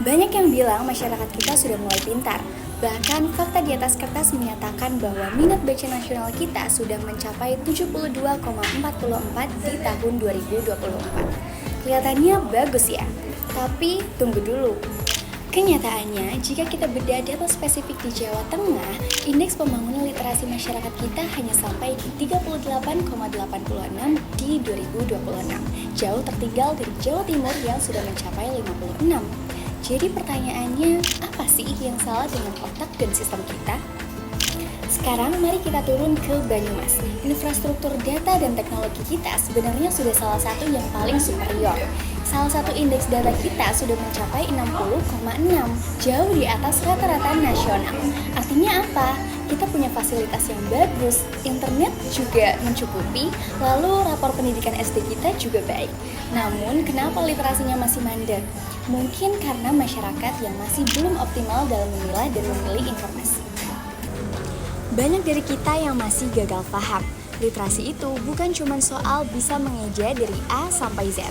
Banyak yang bilang masyarakat kita sudah mulai pintar. Bahkan fakta di atas kertas menyatakan bahwa minat baca nasional kita sudah mencapai 72,44 di tahun 2024. Kelihatannya bagus ya, tapi tunggu dulu. Kenyataannya, jika kita bedah data spesifik di Jawa Tengah, indeks pembangunan literasi masyarakat kita hanya sampai di 38,86 di 2026. Jauh tertinggal dari Jawa Timur yang sudah mencapai 56. Jadi pertanyaannya, apa sih yang salah dengan otak dan sistem kita? Sekarang mari kita turun ke Banyumas. Infrastruktur data dan teknologi kita sebenarnya sudah salah satu yang paling superior. Salah satu indeks data kita sudah mencapai 60,6, jauh di atas rata-rata nasional. Artinya apa? Kita punya fasilitas yang bagus, internet juga mencukupi, lalu rapor pendidikan SD kita juga baik. Namun, kenapa literasinya masih mandek? Mungkin karena masyarakat yang masih belum optimal dalam memilah dan memilih informasi. Banyak dari kita yang masih gagal paham. Literasi itu bukan cuma soal bisa mengeja dari A sampai Z.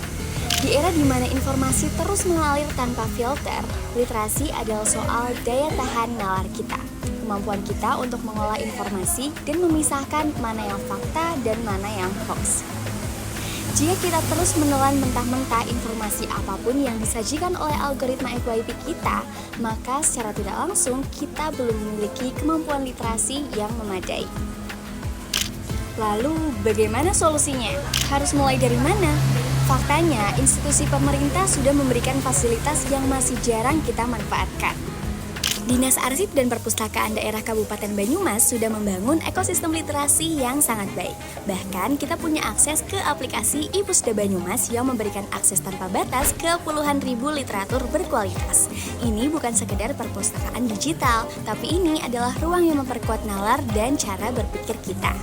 Di era di mana informasi terus mengalir tanpa filter, literasi adalah soal daya tahan nalar kita. Kemampuan kita untuk mengolah informasi dan memisahkan mana yang fakta dan mana yang hoax. Jika kita terus menelan mentah-mentah informasi apapun yang disajikan oleh algoritma FYP kita, maka secara tidak langsung kita belum memiliki kemampuan literasi yang memadai. Lalu, bagaimana solusinya? Harus mulai dari mana? Faktanya, institusi pemerintah sudah memberikan fasilitas yang masih jarang kita manfaatkan. Dinas Arsip dan Perpustakaan Daerah Kabupaten Banyumas sudah membangun ekosistem literasi yang sangat baik. Bahkan kita punya akses ke aplikasi iPusda Banyumas yang memberikan akses tanpa batas ke puluhan ribu literatur berkualitas. Ini bukan sekedar perpustakaan digital, tapi ini adalah ruang yang memperkuat nalar dan cara berpikir kita.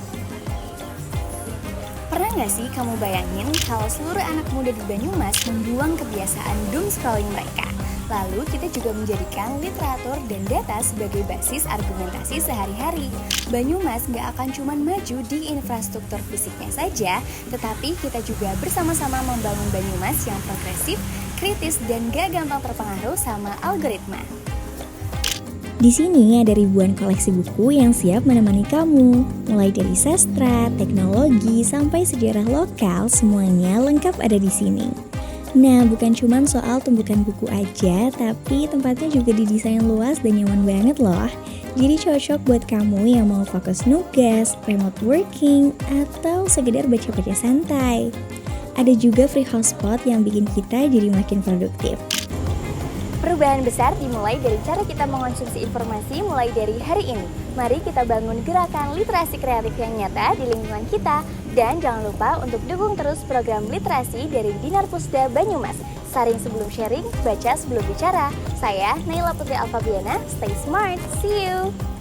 Pernah nggak sih kamu bayangin kalau seluruh anak muda di Banyumas membuang kebiasaan doom scrolling mereka? Lalu kita juga menjadikan literatur dan data sebagai basis argumentasi sehari-hari. Banyumas nggak akan cuma maju di infrastruktur fisiknya saja, tetapi kita juga bersama-sama membangun Banyumas yang progresif, kritis, dan gak gampang terpengaruh sama algoritma. Di sini ada ribuan koleksi buku yang siap menemani kamu. Mulai dari sastra, teknologi, sampai sejarah lokal, semuanya lengkap ada di sini. Nah, bukan cuma soal tumpukan buku aja, tapi tempatnya juga didesain luas dan nyaman banget loh. Jadi cocok buat kamu yang mau fokus nugas, remote working, atau sekedar baca-baca santai. Ada juga free hotspot yang bikin kita jadi makin produktif. Perubahan besar dimulai dari cara kita mengonsumsi informasi mulai dari hari ini. Mari kita bangun gerakan literasi kreatif yang nyata di lingkungan kita. Dan jangan lupa untuk dukung terus program literasi dari Dinar Pusda Banyumas. Saring sebelum sharing, baca sebelum bicara. Saya Naila Putri Alfabiana, stay smart, see you!